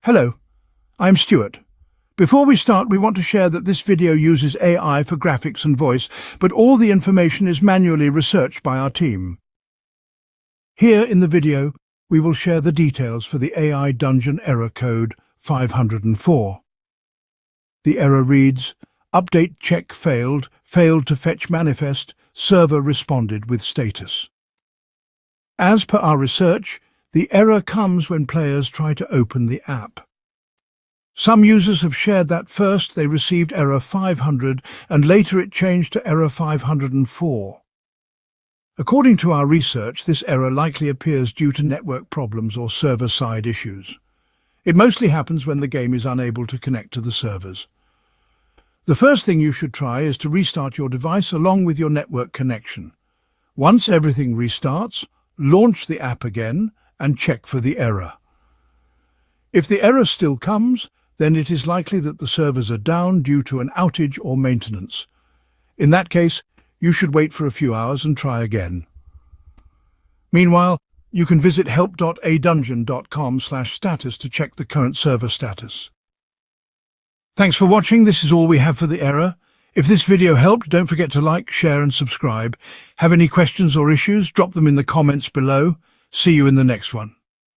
Hello, I'm Stuart. Before we start, we want to share that this video uses AI for graphics and voice, but all the information is manually researched by our team. Here in the video, we will share the details for the AI Dungeon error code 504. The error reads, "Update check failed to fetch manifest, server responded with status." As per our research, the error comes when players try to open the app. Some users have shared that first they received error 500 and later it changed to error 504. According to our research, this error likely appears due to network problems or server-side issues. It mostly happens when the game is unable to connect to the servers. The first thing you should try is to restart your device along with your network connection. Once everything restarts, launch the app again and check for the error. If the error still comes, then it is likely that the servers are down due to an outage or maintenance. In that case, you should wait for a few hours and try again. Meanwhile, you can visit help.adungeon.com/status to check the current server status. Thanks for watching. This is all we have for the error. If this video helped, don't forget to like, share and subscribe. Have any questions or issues? Drop them in the comments below. See you in the next one.